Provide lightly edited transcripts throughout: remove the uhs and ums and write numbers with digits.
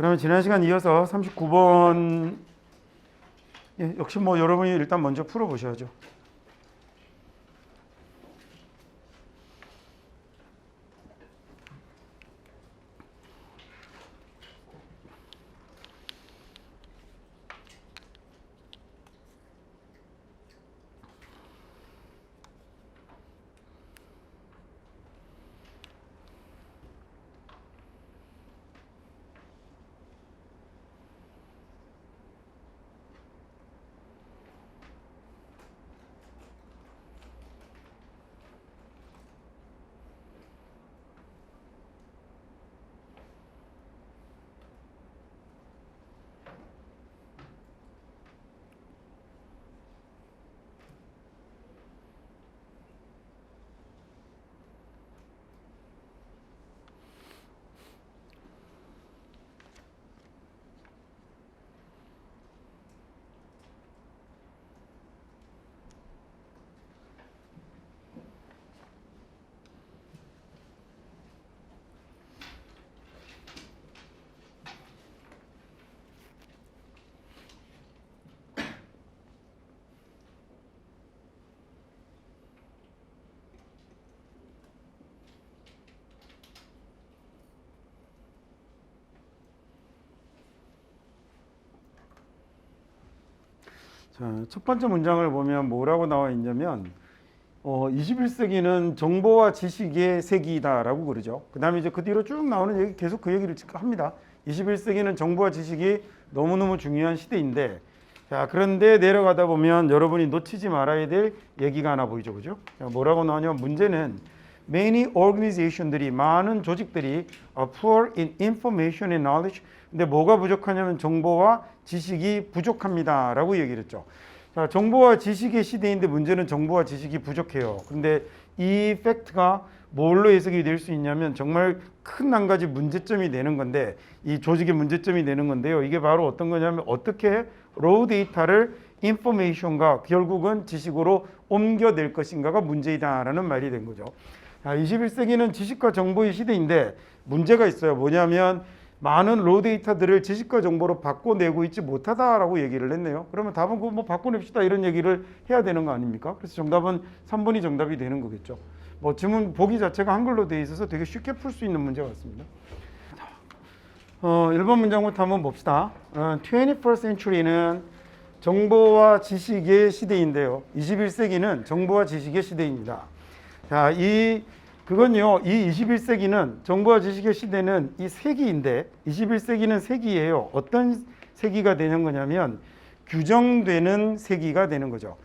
그러면 지난 시간 이어서 39번 역시 뭐 여러분이 일단 먼저 풀어보셔야죠. 자, 첫 번째 문장을 보면 뭐라고 나와 있냐면 21세기는 정보와 지식의 세기다라고 그러죠. 그 다음에 이제 그 뒤로 쭉 나오는 얘기 계속 그 얘기를 합니다. 21세기는 정보와 지식이 너무너무 중요한 시대인데, 자, 그런데 내려가다 보면 여러분이 놓치지 말아야 될 얘기가 하나 보이죠. 그죠? 자, 뭐라고 나오냐면 문제는 many organization들이 많은 조직들이 are poor in information and knowledge. 근데 뭐가 부족하냐면 정보와 지식이 부족합니다 라고 얘기를 했죠. 자, 정보와 지식의 시대인데 문제는 정보와 지식이 부족해요. 그런데 이 팩트가 뭘로 해석이 될 수 있냐면 정말 큰 한 가지 문제점이 되는 건데, 이 조직의 문제점이 되는 건데요. 이게 바로 어떤 거냐면 어떻게 로우 데이터를 인포메이션과 결국은 지식으로 옮겨낼 것인가가 문제이다라는 말이 된 거죠. 자, 21세기는 지식과 정보의 시대인데 문제가 있어요. 뭐냐면 많은 로우 데이터들을 지식과 정보로 바꿔내고 있지 못하다라고 얘기를 했네요. 그러면 답은 그거 뭐 바꿔냅시다 이런 얘기를 해야 되는 거 아닙니까? 그래서 정답은 3번이 정답이 되는 거겠죠. 뭐 지문 보기 자체가 한글로 되어 있어서 되게 쉽게 풀 수 있는 문제 같습니다. 1번 문장부터 한번 봅시다. 21st century는 정보와 지식의 시대인데요. 21세기는 정보와 지식의 시대입니다. 자, 그건요, 이 21세기는 정보와 지식의 시대는 이 세기인데 21세기는 세기예요. 어떤 세기가 되는 거냐면 규정되는 세기가 되는 거죠.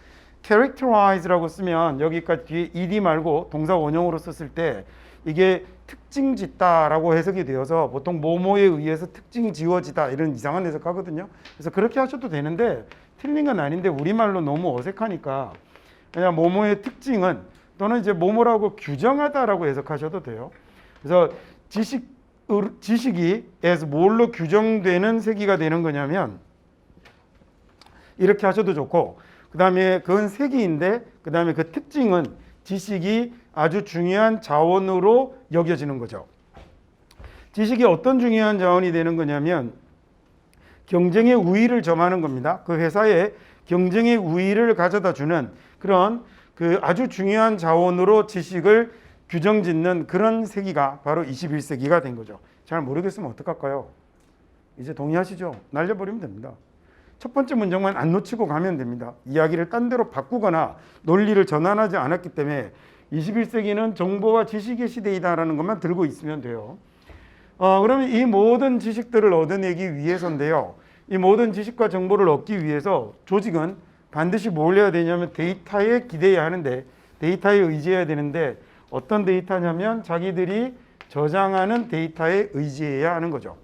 characterize라고 쓰면 여기까지 뒤에 ed 말고 동사 원형으로 썼을 때 이게 특징 짓다라고 해석이 되어서 보통 뭐뭐에 의해서 특징 지어지다 이런 이상한 해석하거든요. 그래서 그렇게 하셔도 되는데 틀린 건 아닌데 우리말로 너무 어색하니까 그냥 뭐뭐의 특징은 또는 이제 뭐뭐라고 규정하다라고 해석하셔도 돼요. 그래서 지식이 as 뭘로 규정되는 세기가 되는 거냐면 이렇게 하셔도 좋고, 그 다음에 그건 세기인데 그 다음에 그 특징은 지식이 아주 중요한 자원으로 여겨지는 거죠. 지식이 어떤 중요한 자원이 되는 거냐면 경쟁의 우위를 점하는 겁니다. 그 회사에 경쟁의 우위를 가져다 주는 그런 그 아주 중요한 자원으로 지식을 규정짓는 그런 세기가 바로 21세기가 된 거죠. 잘 모르겠으면 어떡할까요? 이제 동의하시죠? 날려버리면 됩니다. 첫 번째 문장만 안 놓치고 가면 됩니다. 이야기를 딴 데로 바꾸거나 논리를 전환하지 않았기 때문에 21세기는 정보와 지식의 시대이다라는 것만 들고 있으면 돼요. 그러면 이 모든 지식들을 얻어내기 위해서인데요. 이 모든 지식과 정보를 얻기 위해서 조직은 반드시 뭘 해야 되냐면 데이터에 기대해야 하는데, 데이터에 의지해야 되는데 어떤 데이터냐면 자기들이 저장하는 데이터에 의지해야 하는 거죠.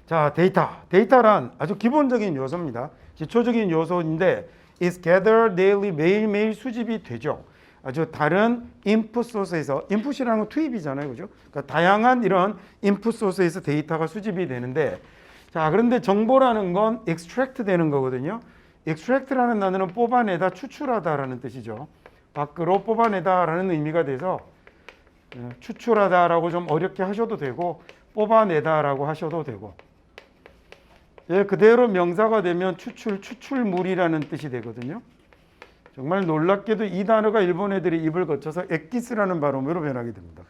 자, 데이터란 아주 기본적인 요소입니다. 기초적인 요소인데 is gathered daily, 매일매일 수집이 되죠. 아주 다른 인풋 소스에서, 인풋이라는 건 투입이잖아요, 그죠? 그러니까 다양한 이런 인풋 소스에서 데이터가 수집이 되는데, 자, 그런데 정보라는 건 extract 되는 거거든요. extract라는 단어는 뽑아내다, 추출하다라는 뜻이죠. 밖으로 뽑아내다라는 의미가 돼서 추출하다라고 좀 어렵게 하셔도 되고 뽑아내다라고 하셔도 되고, 예, 그대로 명사가 되면 추출물이라는 뜻이 되거든요. 정말 놀랍게도 이 단어가 일본 애들이 입을 거쳐서 엑기스라는 발음으로 변하게 됩니다.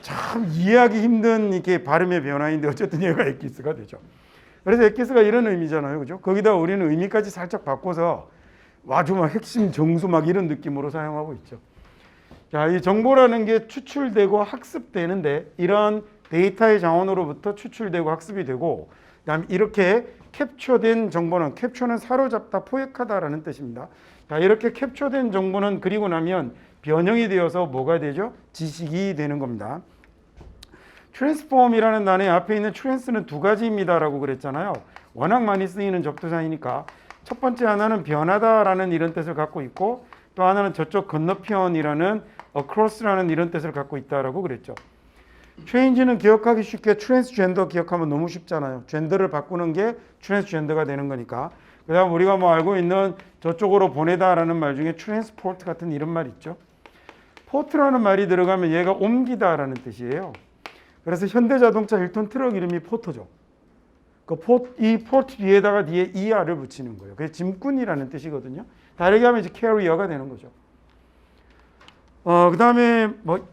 참 이해하기 힘든 이렇게 발음의 변화인데 어쨌든 얘가 엑기스가 되죠. 그래서 엑기스가 이런 의미잖아요, 그죠? 거기다 우리는 의미까지 살짝 바꿔서 아주 막 핵심 정수 막 이런 느낌으로 사용하고 있죠. 자, 이 정보라는 게 추출되고 학습되는데 이런 데이터의 자원으로부터 추출되고 학습이 되고, 그다음 이렇게 캡처된 정보는, 캡처는 사로잡다, 포획하다라는 뜻입니다. 자, 이렇게 캡처된 정보는 그리고 나면 변형이 되어서 뭐가 되죠? 지식이 되는 겁니다. 트랜스폼이라는 단어의 앞에 있는 트랜스는 두 가지입니다라고 그랬잖아요. 워낙 많이 쓰이는 접두사이니까 첫 번째 하나는 변하다라는 이런 뜻을 갖고 있고, 또 하나는 저쪽 건너편이라는 across라는 이런 뜻을 갖고 있다라고 그랬죠. change는 기억하기 쉽게 트랜스젠더 기억하면 너무 쉽잖아요. 젠더를 바꾸는 게 트랜스젠더가 되는 거니까. 그다음 우리가 뭐 알고 있는 저쪽으로 보내다라는 말 중에 트랜스포트 같은 이런 말 있죠. 포트라는 말이 들어가면 얘가 옮기다라는 뜻이에요. 그래서 현대자동차 1톤 트럭 이름이 포터죠. 이 포트 뒤에다가 뒤에 ER을 붙이는 거예요. 그게 짐꾼이라는 뜻이거든요. 다르게 하면 이제 캐리어가 되는 거죠. 그 다음에 뭐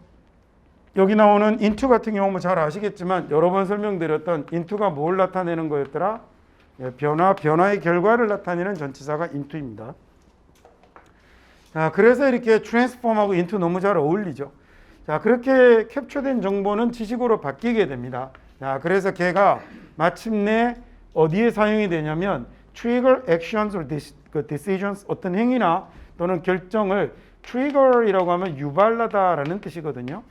여기 나오는 into 같은 경우 뭐 잘 아시겠지만 여러 번 설명드렸던 into가 뭘 나타내는 거였더라? 변화의 결과를 나타내는 전치사가 into입니다. 자, 그래서 이렇게 transform하고 into 너무 잘 어울리죠. 자, 그렇게 캡처된 정보는 지식으로 바뀌게 됩니다. 자, 그래서 걔가 마침내 어디에 사용이 되냐면 trigger actions or decisions, 어떤 행위나 또는 결정을 trigger이라고 하면 유발하다라는 뜻이거든요.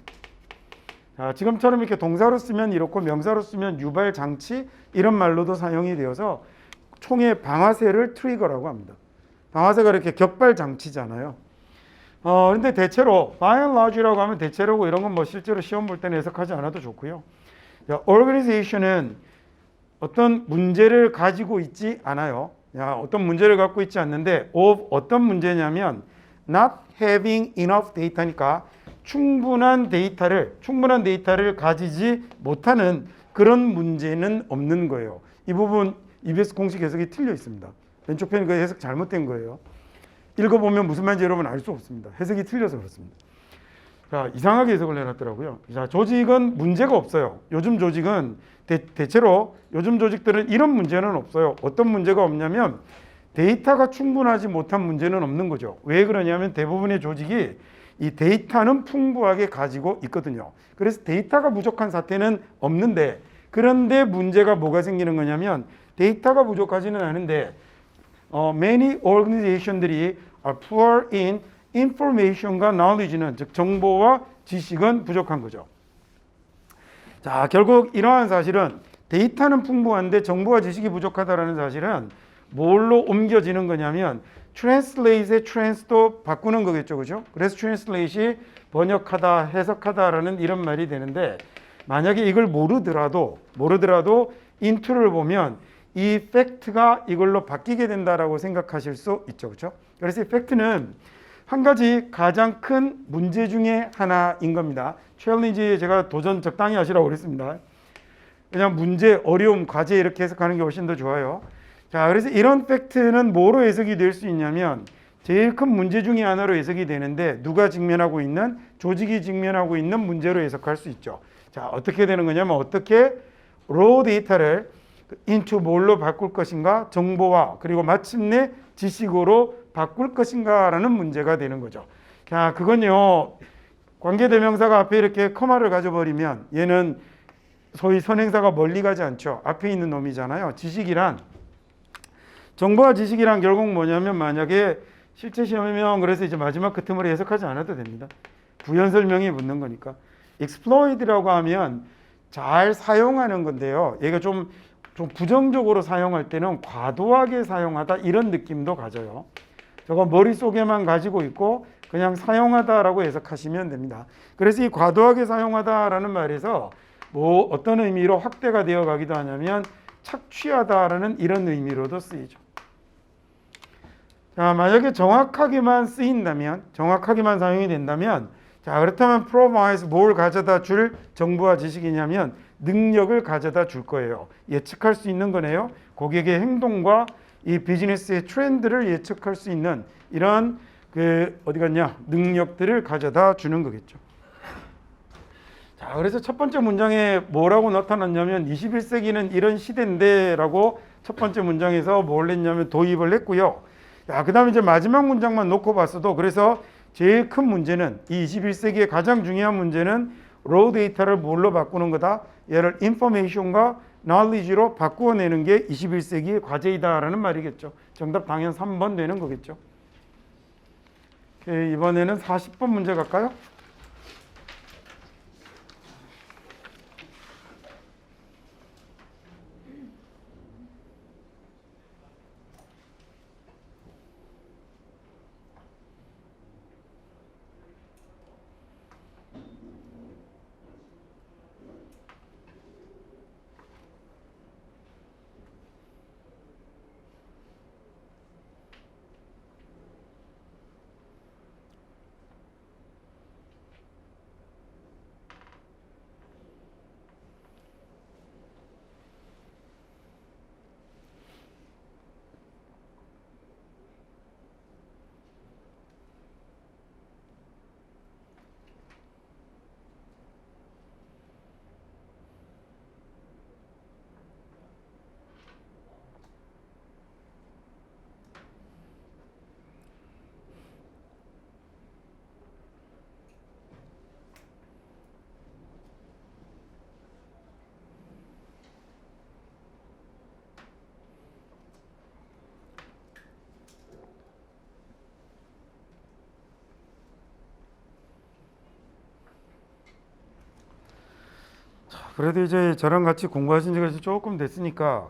자, 지금처럼 이렇게 동사로 쓰면 이렇고 명사로 쓰면 유발 장치 이런 말로도 사용이 되어서 총의 방아쇠를 트리거라고 합니다. 방아쇠가 이렇게 격발 장치잖아요. 그런데 대체로 by and large라고 하면 대체로고 이런 건 뭐 실제로 시험 볼 때는 해석하지 않아도 좋고요. 자, organization은 어떤 문제를 가지고 있지 않아요. 어떤 문제를 갖고 있지 않는데 of 어떤 문제냐면 not having enough data니까 충분한 데이터를 가지지 못하는 그런 문제는 없는 거예요. 이 부분 EBS 공식 해석이 틀려 있습니다. 왼쪽 편이 그 해석 잘못된 거예요. 읽어보면 무슨 말인지 여러분 알 수 없습니다. 해석이 틀려서 그렇습니다. 자, 이상하게 해석을 해놨더라고요. 자, 조직은 문제가 없어요. 요즘 조직은 대체로 요즘 조직들은 이런 문제는 없어요. 어떤 문제가 없냐면 데이터가 충분하지 못한 문제는 없는 거죠. 왜 그러냐면 대부분의 조직이 이 데이터는 풍부하게 가지고 있거든요. 그래서 데이터가 부족한 사태는 없는데, 그런데 문제가 뭐가 생기는 거냐면 데이터가 부족하지는 않은데 many organization들이 are poor in information과 knowledge는, 즉 정보와 지식은 부족한 거죠. 자, 결국 이러한 사실은 데이터는 풍부한데 정보와 지식이 부족하다는 사실은 뭘로 옮겨지는 거냐면 translate의 trans도 바꾸는 거겠죠, 그죠? 그래서 translate이 번역하다, 해석하다라는 이런 말이 되는데, 만약에 이걸 모르더라도 into를 보면 이 팩트가 이걸로 바뀌게 된다라고 생각하실 수 있죠, 그죠? 그래서 이 팩트는 한 가지 가장 큰 문제 중에 하나인 겁니다. 챌린지 제가 도전 적당히 하시라고 그랬습니다. 그냥 문제, 어려움, 과제 이렇게 해석하는 게 훨씬 더 좋아요. 자, 그래서 이런 팩트는 뭐로 해석이 될 수 있냐면 제일 큰 문제 중에 하나로 해석이 되는데, 누가 직면하고 있는, 조직이 직면하고 있는 문제로 해석할 수 있죠. 자, 어떻게 되는 거냐면 어떻게 raw 데이터를 into 뭘로 바꿀 것인가, 정보와 그리고 마침내 지식으로 바꿀 것인가라는 문제가 되는 거죠. 자, 그건요, 관계대명사가 앞에 이렇게 커마를 가져버리면 얘는 소위 선행사가 멀리 가지 않죠. 앞에 있는 놈이잖아요. 지식이란, 정보와 지식이란 결국 뭐냐면, 만약에 실제 시험이면 그래서 이제 마지막 그 틈으로 해석하지 않아도 됩니다. 부연 설명이 붙는 거니까. exploit라고 하면 잘 사용하는 건데요. 얘가 좀 부정적으로 사용할 때는 과도하게 사용하다 이런 느낌도 가져요. 저거 머릿속에만 가지고 있고 그냥 사용하다라고 해석하시면 됩니다. 그래서 이 과도하게 사용하다라는 말에서 뭐 어떤 의미로 확대가 되어 가기도 하냐면 착취하다라는 이런 의미로도 쓰이죠. 자, 만약에 정확하게만 쓰인다면, 정확하게만 사용이 된다면, 자, 그렇다면 provide 뭘 가져다 줄 정보와 지식이냐면 능력을 가져다 줄 거예요. 예측할 수 있는 거네요. 고객의 행동과 이 비즈니스의 트렌드를 예측할 수 있는 이런 어디 갔냐? 능력들을 가져다 주는 거겠죠. 자, 그래서 첫 번째 문장에 뭐라고 나타났냐면 21세기는 이런 시대인데라고 첫 번째 문장에서 뭘 했냐면 도입을 했고요. 자, 그다음에 이제 마지막 문장만 놓고 봤어도 그래서 제일 큰 문제는 이 21세기의 가장 중요한 문제는 raw 데이터를 뭘로 바꾸는 거다. 얘를 information과 knowledge로 바꾸어내는 게 21세기의 과제이다라는 말이겠죠. 정답 당연 3번 되는 거겠죠. 오케이, 이번에는 40번 문제 갈까요? 그래도 이제 저랑 같이 공부하신 지가 조금 됐으니까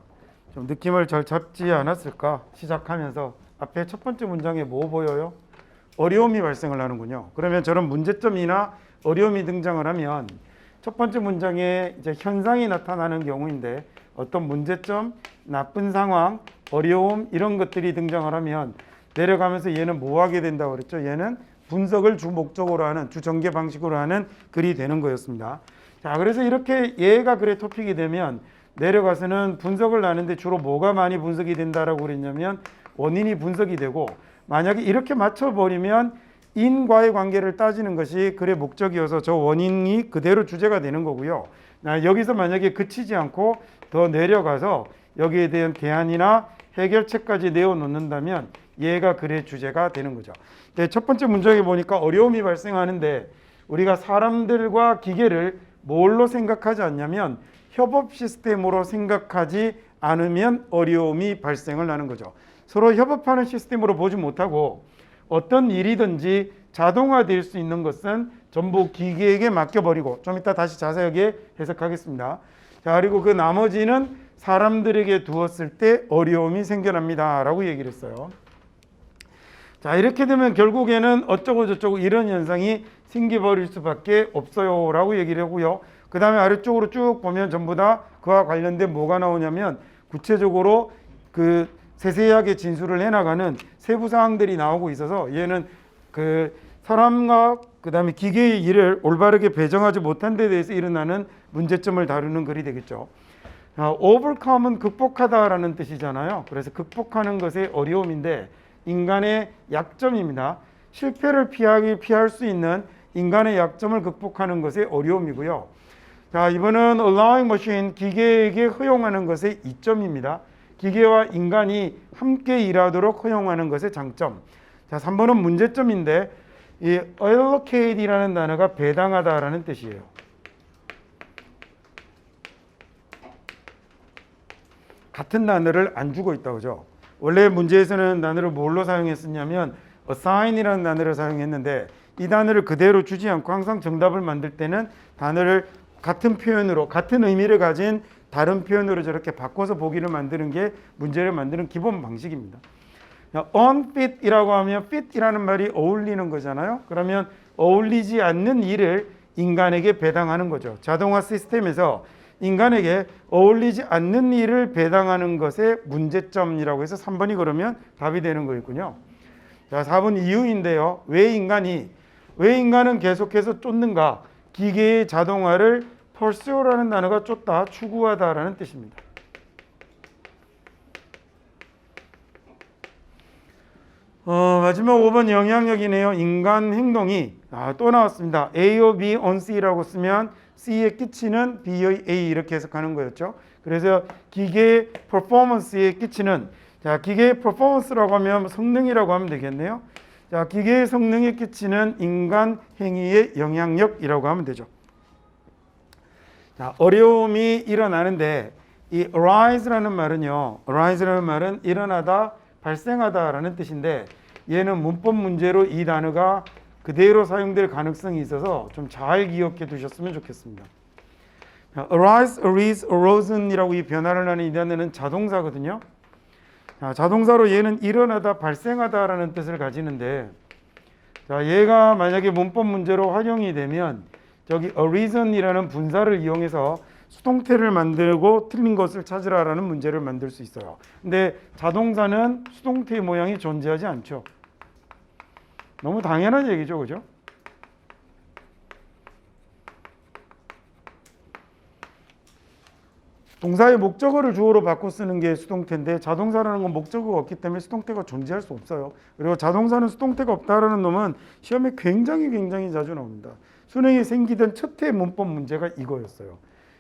좀 느낌을 잘 잡지 않았을까? 시작하면서 앞에 첫 번째 문장에 뭐 보여요? 어려움이 발생을 하는군요. 그러면 저런 문제점이나 어려움이 등장을 하면 첫 번째 문장에 이제 현상이 나타나는 경우인데 어떤 문제점, 나쁜 상황, 어려움 이런 것들이 등장을 하면 내려가면서 얘는 뭐 하게 된다고 그랬죠? 얘는 분석을 주 목적으로 하는 주 전개 방식으로 하는 글이 되는 거였습니다. 자, 그래서 이렇게 얘가 글의 토픽이 되면 내려가서는 분석을 하는데 주로 뭐가 많이 분석이 된다라고 그랬냐면 원인이 분석이 되고 만약에 이렇게 맞춰버리면 인과의 관계를 따지는 것이 글의 목적이어서 저 원인이 그대로 주제가 되는 거고요. 여기서 만약에 그치지 않고 더 내려가서 여기에 대한 대안이나 해결책까지 내어놓는다면 얘가 글의 주제가 되는 거죠. 첫 번째 문장에 보니까 어려움이 발생하는데 우리가 사람들과 기계를 뭘로 생각하지 않냐면 협업 시스템으로 생각하지 않으면 어려움이 발생을 하는 거죠. 서로 협업하는 시스템으로 보지 못하고 어떤 일이든지 자동화될 수 있는 것은 전부 기계에게 맡겨버리고 좀 이따 다시 자세하게 해석하겠습니다. 자, 그리고 그 나머지는 사람들에게 두었을 때 어려움이 생겨납니다 라고 얘기를 했어요. 자, 이렇게 되면 결국에는 어쩌고 저쩌고 이런 현상이 생겨버릴 수밖에 없어요 라고 얘기를 하고요. 그 다음에 아래쪽으로 쭉 보면 전부 다 그와 관련된 뭐가 나오냐면 구체적으로 그 세세하게 진술을 해나가는 세부 사항들이 나오고 있어서 얘는 그 사람과 그 다음에 기계의 일을 올바르게 배정하지 못한 데 대해서 일어나는 문제점을 다루는 글이 되겠죠. overcome은 극복하다라는 뜻이잖아요. 그래서 극복하는 것의 어려움인데 인간의 약점입니다. 실패를 피할 수 있는 인간의 약점을 극복하는 것의 어려움이고요. 자, 이번은 allowing machine, 기계에게 허용하는 것의 이점입니다. 기계와 인간이 함께 일하도록 허용하는 것의 장점. 자, 3번은 문제점인데 이 allocate이라는 단어가 배당하다라는 뜻이에요. 같은 단어를 안 주고 있다고 그죠? 원래 문제에서는 단어를 뭘로 사용했었냐면 assign이라는 단어를 사용했는데 이 단어를 그대로 주지 않고 항상 정답을 만들 때는 단어를 같은 표현으로 같은 의미를 가진 다른 표현으로 저렇게 바꿔서 보기를 만드는 게 문제를 만드는 기본 방식입니다. unfit이라고 하면 fit이라는 말이 어울리는 거잖아요. 그러면 어울리지 않는 일을 인간에게 배당하는 거죠. 자동화 시스템에서 인간에게 어울리지 않는 일을 배당하는 것의 문제점이라고 해서 3번이 그러면 답이 되는 거였군요. 자, 4번 이유인데요. 왜 인간이 왜 인간은 계속해서 쫓는가? 기계의 자동화를 pursue라는 단어가 쫓다, 추구하다라는 뜻입니다. 마지막 5번 영향력이네요. 인간 행동이 또 나왔습니다. A or B on C라고 쓰면 C에 끼치는 B의 A 이렇게 해석하는 거였죠. 그래서 기계의 퍼포먼스에 끼치는, 자, 기계의 퍼포먼스라고 하면 성능이라고 하면 되겠네요. 자, 기계의 성능에 끼치는 인간 행위의 영향력이라고 하면 되죠. 자, 어려움이 일어나는데 이 arise라는 말은요. arise라는 말은 일어나다, 발생하다라는 뜻인데 얘는 문법 문제로 이 단어가 그대로 사용될 가능성이 있어서 좀 잘 기억해 두셨으면 좋겠습니다. arise, arose, arosen이라고 이 변화를 하는 이 단어는 자동사거든요. 자동사로 얘는 일어나다, 발생하다라는 뜻을 가지는데, 자, 얘가 만약에 문법 문제로 활용이 되면 저기 arisen 이라는 분사를 이용해서 수동태를 만들고 틀린 것을 찾으라라는 문제를 만들 수 있어요. 근데 자동사는 수동태의 모양이 존재하지 않죠. 너무 당연한 얘기죠, 그죠? 동사의 목적어를 주어로 바꿔 쓰는 게 수동태인데 자동사라는 건 목적어가 없기 때문에 수동태가 존재할 수 없어요. 그리고 자동사는 수동태가 없다라는 놈은 시험에 굉장히 자주 나옵니다. 수능에 생기던 첫 해 문법 문제가 이거였어요.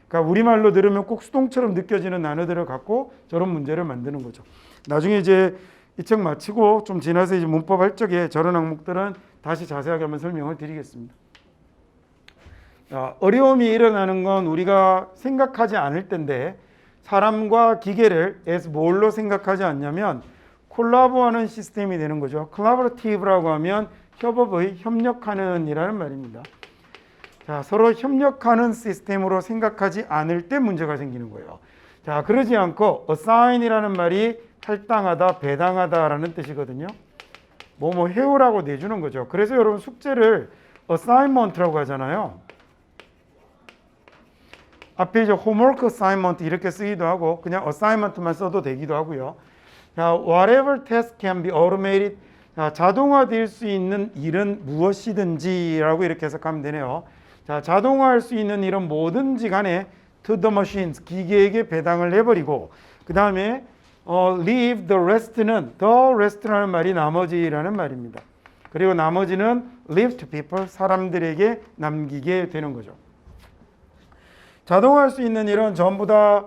그러니까 우리말로 들으면 꼭 수동처럼 느껴지는 단어들을 갖고 저런 문제를 만드는 거죠. 나중에 이제 이 책 마치고 좀 지나서 이제 문법 할 적에 저런 항목들은 다시 자세하게 한번 설명을 드리겠습니다. 어려움이 일어나는 건 우리가 생각하지 않을 때인데 사람과 기계를 as 뭘로 생각하지 않냐면 콜라보하는 시스템이 되는 거죠. collaborative라고 하면 협업의 협력하는 이라는 말입니다. 자, 서로 협력하는 시스템으로 생각하지 않을 때 문제가 생기는 거예요. 자, 그러지 않고 assign이라는 말이 할당하다, 배당하다라는 뜻이거든요. 뭐 해오라고 내주는 거죠. 그래서 여러분 숙제를 assignment라고 하잖아요. 앞에 이제 homework assignment 이렇게 쓰기도 하고 그냥 assignment만 써도 되기도 하고요. 자, whatever task can be automated. 자, 자동화될 수 있는 일은 무엇이든지라고 이렇게 해석하면 되네요. 자, 자동화할 수 있는 일은 뭐든지 간에 to the machines, 기계에게 배당을 해버리고 그 다음에 leave the rest는 the rest라는 말이 나머지라는 말입니다. 그리고 나머지는 leave to people, 사람들에게 남기게 되는 거죠. 자동화할 수 있는 일은 전부 다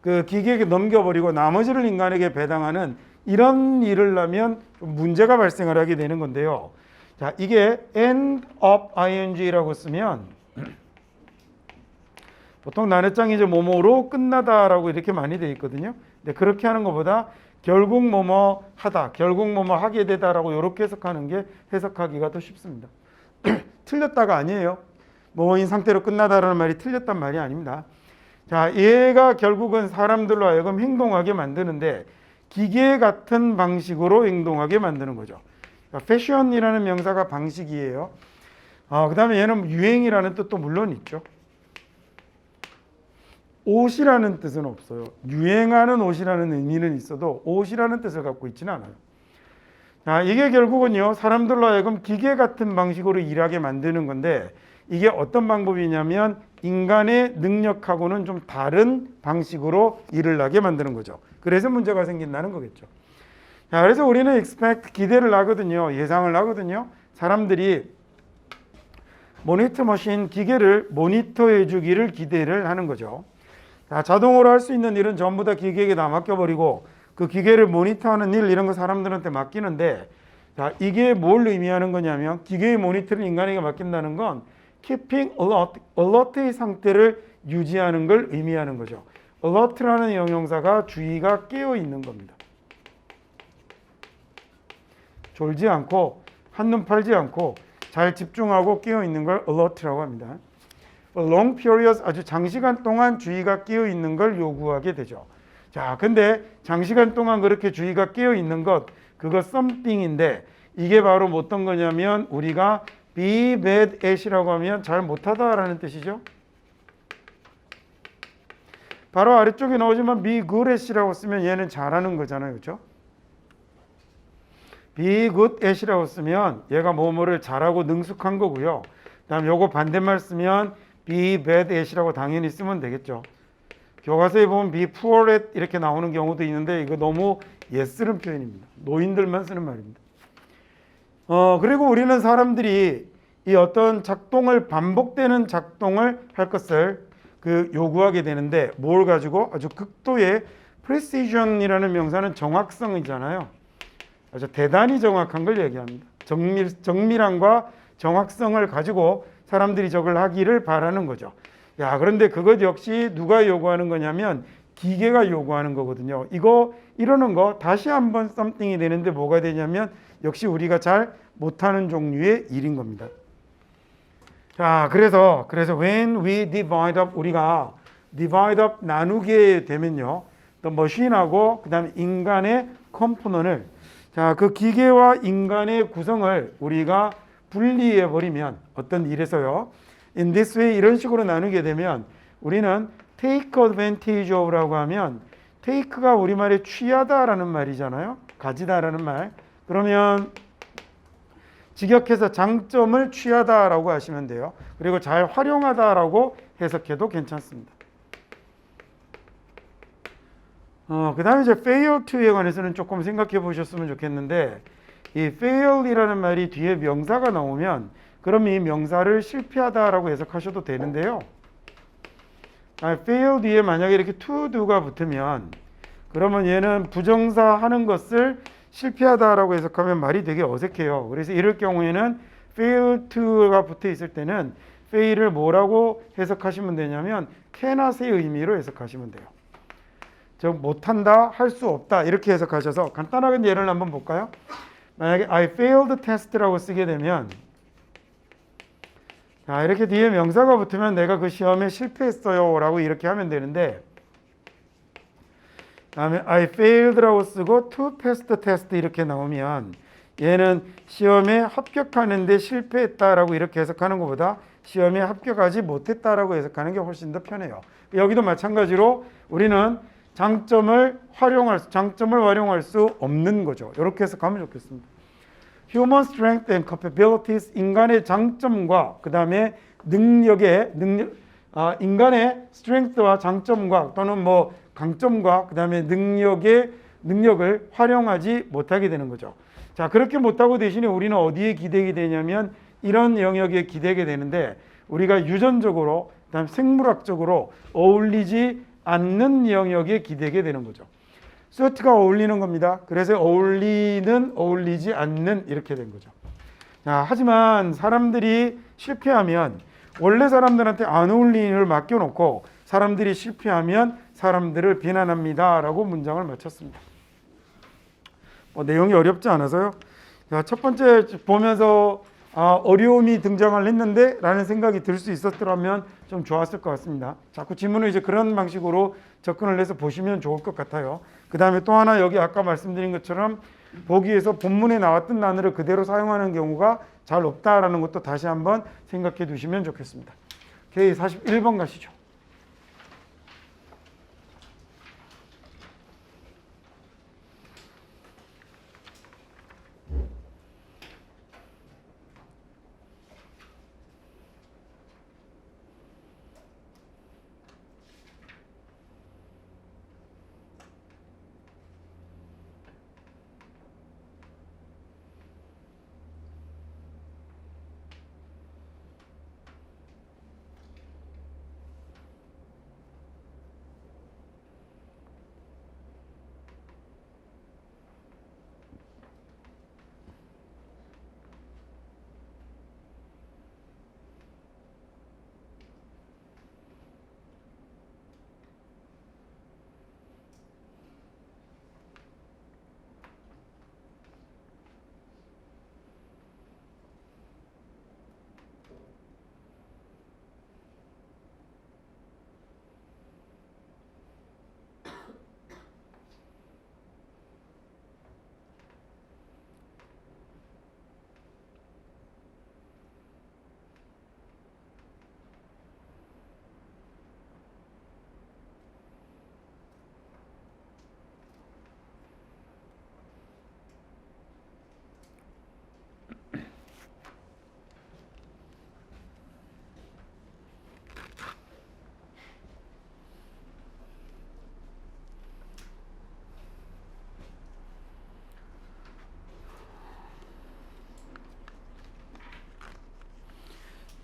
그 기계에게 넘겨버리고 나머지를 인간에게 배당하는 이런 일을 하면 문제가 발생을 하게 되는 건데요. 자, 이게 end of ing라고 쓰면 보통 난해장이 이제 뭐뭐로 끝나다라고 이렇게 많이 되어 있거든요. 근데 그렇게 하는 것보다 결국 뭐뭐 하다, 결국 뭐뭐 하게 되다라고 이렇게 해석하는 게 해석하기가 더 쉽습니다. 틀렸다가 아니에요. 뭐뭐인 상태로 끝나다라는 말이 틀렸단 말이 아닙니다. 자, 얘가 결국은 사람들로 하여금 행동하게 만드는데 기계 같은 방식으로 행동하게 만드는 거죠. 패션이라는 명사가 방식이에요. 그 다음에 얘는 유행이라는 뜻도 물론 있죠. 옷이라는 뜻은 없어요. 유행하는 옷이라는 의미는 있어도 옷이라는 뜻을 갖고 있지는 않아요. 자, 이게 결국은요, 사람들로 하여금 기계 같은 방식으로 일하게 만드는 건데 이게 어떤 방법이냐면 인간의 능력하고는 좀 다른 방식으로 일을 하게 만드는 거죠. 그래서 문제가 생긴다는 거겠죠. 자, 그래서 우리는 expect, 기대를 하거든요. 예상을 하거든요. 사람들이 모니터 머신, 기계를 모니터해 주기를 기대를 하는 거죠. 자, 자동으로 할 수 있는 일은 전부 다 기계에게 다 맡겨버리고 그 기계를 모니터하는 일 이런 거 사람들한테 맡기는데, 자, 이게 뭘 의미하는 거냐면 기계의 모니터를 인간에게 맡긴다는 건 keeping alert, alert의 상태를 유지하는 걸 의미하는 거죠. alert라는 형용사가 주의가 깨어 있는 겁니다. 졸지 않고 한눈 팔지 않고 잘 집중하고 깨어 있는 걸 alert라고 합니다. long periods, 아주 장시간 동안 주의가 깨어 있는 걸 요구하게 되죠. 자, 근데 장시간 동안 그렇게 주의가 깨어 있는 것, 그거 something인데 이게 바로 어떤 거냐면 우리가 be bad at이라고 하면 잘 못하다라는 뜻이죠. 바로 아래쪽에 나오지만 be good at이라고 쓰면 얘는 잘하는 거잖아요, 그렇죠? be good at이라고 쓰면 얘가 뭐뭐를 잘하고 능숙한 거고요. 그다음 요거 반대말 쓰면 be bad at이라고 당연히 쓰면 되겠죠. 교과서에 보면 be poor at 이렇게 나오는 경우도 있는데 이거 너무 예쓰는 표현입니다. 노인들만 쓰는 말입니다. 그리고 우리는 사람들이 이 어떤 작동을 반복되는 작동을 할 것을 요구하게 되는데 뭘 가지고 아주 극도의 precision이라는 명사는 정확성이잖아요. 아주 대단히 정확한 걸 얘기합니다. 정밀함과 정확성을 가지고 사람들이 저걸 하기를 바라는 거죠. 야, 그런데 그것 역시 누가 요구하는 거냐면 기계가 요구하는 거거든요. 이러는 거 다시 한번 something이 되는데 뭐가 되냐면 역시 우리가 잘 못하는 종류의 일인 겁니다. 자, 그래서 when we divide up, 우리가 divide up 나누게 되면요, 또 머신하고 그다음에 인간의 컴포넌을, 자, 그 기계와 인간의 구성을 우리가 분리해 버리면 어떤 일에서요, in this way 이런 식으로 나누게 되면 우리는 take advantage of라고 하면 take가 우리말에 취하다라는 말이잖아요. 가지다라는 말. 그러면 직역해서 장점을 취하다라고 하시면 돼요. 그리고 잘 활용하다라고 해석해도 괜찮습니다. 그 다음에 이제 fail to에 관해서는 조금 생각해 보셨으면 좋겠는데, 이 fail이라는 말이 뒤에 명사가 나오면 그럼 이 명사를 실패하다라고 해석하셔도 되는데요. fail 뒤에 만약에 이렇게 to do가 붙으면 그러면 얘는 부정사 하는 것을 실패하다라고 해석하면 말이 되게 어색해요. 그래서 이럴 경우에는 fail to가 붙어 있을 때는 fail을 뭐라고 해석하시면 되냐면 cannot의 의미로 해석하시면 돼요. 즉 못한다, 할 수 없다 이렇게 해석하셔서 간단하게 예를 한번 볼까요? 만약에 I failed test라고 쓰게 되면, 자, 이렇게 뒤에 명사가 붙으면 내가 그 시험에 실패했어요 라고 이렇게 하면 되는데, 다음에 I failed라고 쓰고 to pass the test 이렇게 나오면 얘는 시험에 합격하는데 실패했다라고 이렇게 해석하는 것보다 시험에 합격하지 못했다라고 해석하는 게 훨씬 더 편해요. 여기도 마찬가지로 우리는 장점을 활용할 수 없는 거죠. 이렇게 해석하면 좋겠습니다. Human strength and capabilities, 인간의 장점과 그 다음에 인간의 strength와 장점과 또는 뭐 강점과 그 다음에 능력을 활용하지 못하게 되는 거죠. 자, 그렇게 못하고 대신에 우리는 어디에 기대게 되냐면 이런 영역에 기대게 되는데 우리가 유전적으로 그다음 생물학적으로 어울리지 않는 영역에 기대게 되는 거죠. 수트가 어울리는 겁니다. 그래서 어울리지 않는 이렇게 된 거죠. 자, 하지만 사람들이 실패하면 원래 사람들한테 안 어울리는 걸 맡겨놓고 사람들이 실패하면 사람들을 비난합니다 라고 문장을 마쳤습니다. 내용이 어렵지 않아서요. 자, 첫 번째 보면서 어려움이 등장을 했는데 라는 생각이 들 수 있었더라면 좀 좋았을 것 같습니다. 자꾸 지문을 이제 그런 방식으로 접근을 해서 보시면 좋을 것 같아요. 그 다음에 또 하나 여기 아까 말씀드린 것처럼 보기에서 본문에 나왔던 단어를 그대로 사용하는 경우가 잘 없다라는 것도 다시 한번 생각해 두시면 좋겠습니다. 오케이, 41번 가시죠.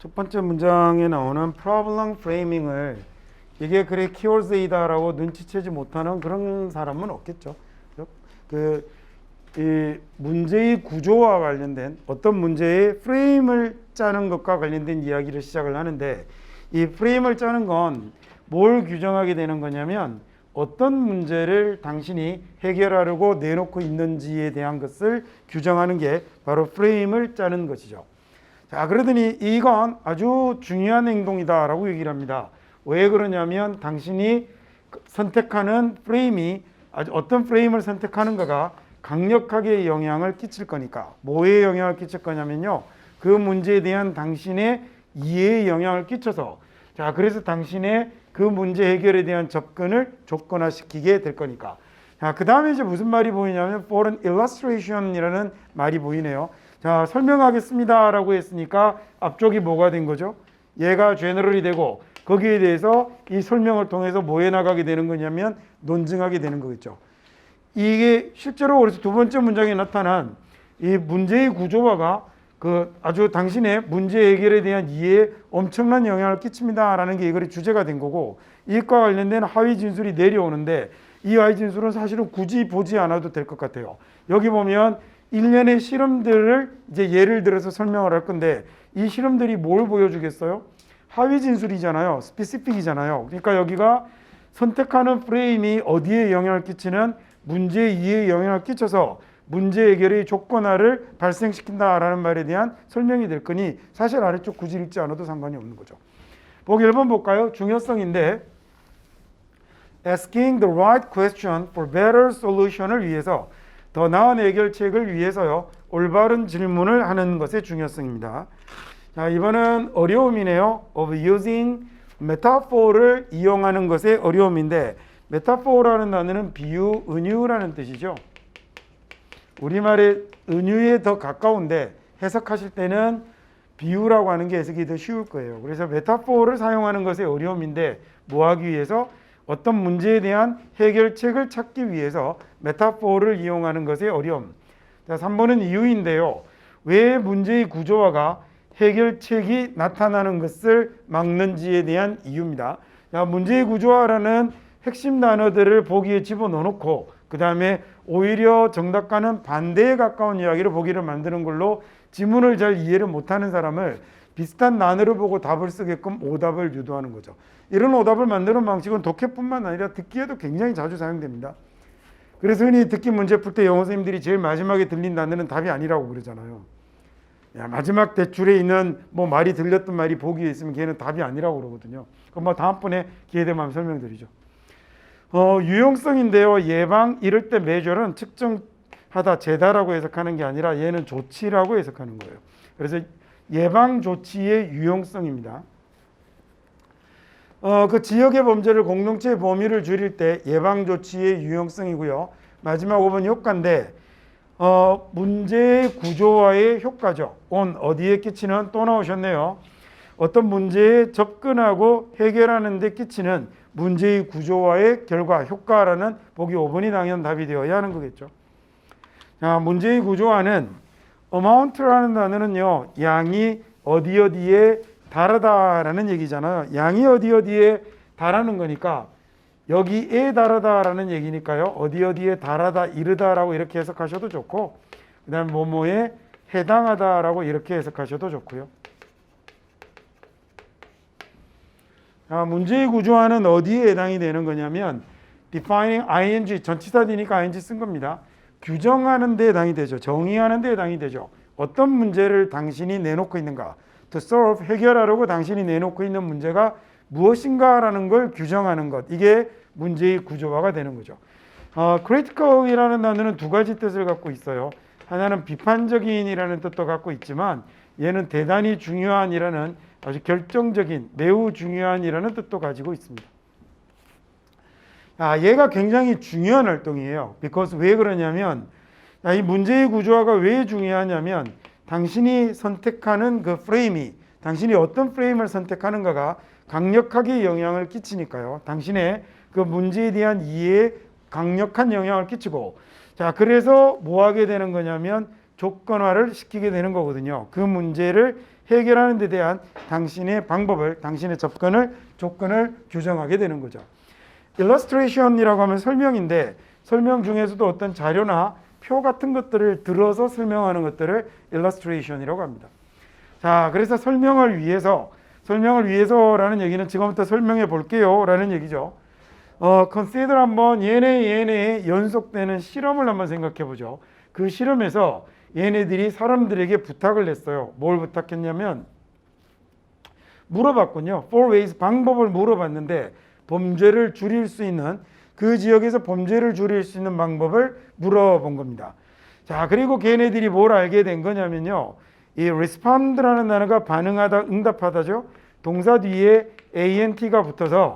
첫 번째 문장에 나오는 problem framing을 이게 그래 키워드이다라고 눈치채지 못하는 그런 사람은 없겠죠. 이 문제의 구조와 관련된 어떤 문제의 프레임을 짜는 것과 관련된 이야기를 시작을 하는데, 이 프레임을 짜는 건 뭘 규정하게 되는 거냐면 어떤 문제를 당신이 해결하려고 내놓고 있는지에 대한 것을 규정하는 게 바로 프레임을 짜는 것이죠. 자, 그러더니 이건 아주 중요한 행동이다라고 얘기를 합니다. 왜 그러냐면 당신이 선택하는 프레임이 어떤 프레임을 선택하는가가 강력하게 영향을 끼칠 거니까. 뭐에 영향을 끼칠 거냐면요, 그 문제에 대한 당신의 이해에 영향을 끼쳐서, 자, 그래서 당신의 그 문제 해결에 대한 접근을 조건화시키게 될 거니까. 자, 그 다음에 이제 무슨 말이 보이냐면 for an illustration이라는 말이 보이네요. 자, 설명하겠습니다 라고 했으니까 앞쪽이 뭐가 된 거죠? 얘가 general이 되고 거기에 대해서 이 설명을 통해서 뭐 해나가게 되는 거냐면 논증하게 되는 거겠죠. 이게 실제로 그래서 두 번째 문장에 나타난 이 문제의 구조화가 그 아주 당신의 문제 해결에 대한 이해에 엄청난 영향을 끼칩니다라는 게 이거의 주제가 된 거고, 이것과 관련된 하위 진술이 내려오는데 이 하위 진술은 사실은 굳이 보지 않아도 될 것 같아요. 여기 보면 일련의 실험들을 이제 예를 들어서 설명을 할 건데, 이 실험들이 뭘 보여주겠어요? 하위 진술이잖아요. 스피시픽이잖아요. 그러니까 여기가 선택하는 프레임이 어디에 영향을 끼치는 문제 이해에 영향을 끼쳐서 문제 해결의 조건화를 발생시킨다라는 말에 대한 설명이 될 거니 사실 아래쪽 굳이 읽지 않아도 상관이 없는 거죠. 보기 1번 볼까요? 중요성인데 asking the right question for better solution을 위해서, 더 나은 해결책을 위해서요, 올바른 질문을 하는 것의 중요성입니다. 자, 이번은 어려움이네요. of using metaphor를 이용하는 것의 어려움인데, 메타포라는 단어는 비유, 은유라는 뜻이죠. 우리말의 은유에 더 가까운데 해석하실 때는 비유라고 하는 게 해석이 더 쉬울 거예요. 그래서 메타포를 사용하는 것의 어려움인데, 뭐 하기 위해서? 어떤 문제에 대한 해결책을 찾기 위해서 메타포를 이용하는 것의 어려움. 자, 3번은 이유인데요. 왜 문제의 구조화가 해결책이 나타나는 것을 막는지에 대한 이유입니다. 자, 문제의 구조화라는 핵심 단어들을 보기에 집어넣어놓고 그 다음에 오히려 정답과는 반대에 가까운 이야기를 보기를 만드는 걸로 지문을 잘 이해를 못하는 사람을 비슷한 단어를 보고 답을 쓰게끔 오답을 유도하는 거죠. 이런 오답을 만드는 방식은 독해뿐만 아니라 듣기에도 굉장히 자주 사용됩니다. 그래서 흔히 듣기 문제 풀 때 영어 선생님들이 제일 마지막에 들린 단어는 답이 아니라고 그러잖아요. 야, 마지막 대출에 있는 뭐 말이 들렸던 말이 보기에 있으면 걔는 답이 아니라고 그러거든요. 그럼 뭐 다음번에 기회 되면 설명드리죠. 유용성인데요. 예방, 이럴 때 measure는 측정하다, 재다라고 해석하는 게 아니라 얘는 조치라고 해석하는 거예요. 그래서 예방 조치의 유용성입니다. 그 지역의 범죄를 공동체의 범위를 줄일 때 예방 조치의 유용성이고요. 마지막 5번 효과인데 문제의 구조화의 효과죠. 어디에 끼치는, 또 나오셨네요. 어떤 문제에 접근하고 해결하는 데 끼치는 문제의 구조화의 결과, 효과라는 보기 5번이 당연 답이 되어야 하는 거겠죠. 자, 문제의 구조화는 amount라는 단어는요, 양이 어디에 달하다라는 얘기잖아요. 양이 어디에 달하는 거니까 여기에 달하다라는 얘기니까요. 어디에 달하다, 이르다라고 이렇게 해석하셔도 좋고, 그 다음에 뭐뭐에 해당하다라고 이렇게 해석하셔도 좋고요. 문제의 구조화는 어디에 해당이 되는 거냐면 defining ing, 전치사디니까 ing 쓴 겁니다. 규정하는 데 해당이 되죠. 정의하는 데 해당이 되죠. 어떤 문제를 당신이 내놓고 있는가, to solve, 해결하려고 당신이 내놓고 있는 문제가 무엇인가라는 걸 규정하는 것, 이게 문제의 구조화가 되는 거죠. critical이라는 단어는 두 가지 뜻을 갖고 있어요. 하나는 비판적인이라는 뜻도 갖고 있지만 얘는 대단히 중요한이라는, 아주 결정적인, 매우 중요한이라는 뜻도 가지고 있습니다. 얘가 굉장히 중요한 활동이에요. because 왜 그러냐면, 이 문제의 구조화가 왜 중요하냐면 당신이 선택하는 그 프레임이, 당신이 어떤 프레임을 선택하는가가 강력하게 영향을 끼치니까요. 당신의 그 문제에 대한 이해에 강력한 영향을 끼치고, 자, 그래서 뭐 하게 되는 거냐면 조건화를 시키게 되는 거거든요. 그 문제를 해결하는 데 대한 당신의 방법을, 당신의 접근을, 조건을 규정하게 되는 거죠. illustration이라고 하면 설명인데 설명 중에서도 어떤 자료나 표 같은 것들을 들어서 설명하는 것들을 illustration이라고 합니다. 자, 그래서 설명을 위해서라는 얘기는 지금부터 설명해 볼게요 라는 얘기죠. consider 한번 얘네 연속되는 실험을 한번 생각해 보죠. 그 실험에서 얘네들이 사람들에게 부탁을 했어요. 뭘 부탁했냐면 물어봤군요. four ways, 방법을 물어봤는데 범죄를 줄일 수 있는, 그 지역에서 범죄를 줄일 수 있는 방법을 물어본 겁니다. 자, 그리고 걔네들이 뭘 알게 된 거냐면요, 이 respond라는 단어가 반응하다, 응답하다죠. 동사 뒤에 ant가 붙어서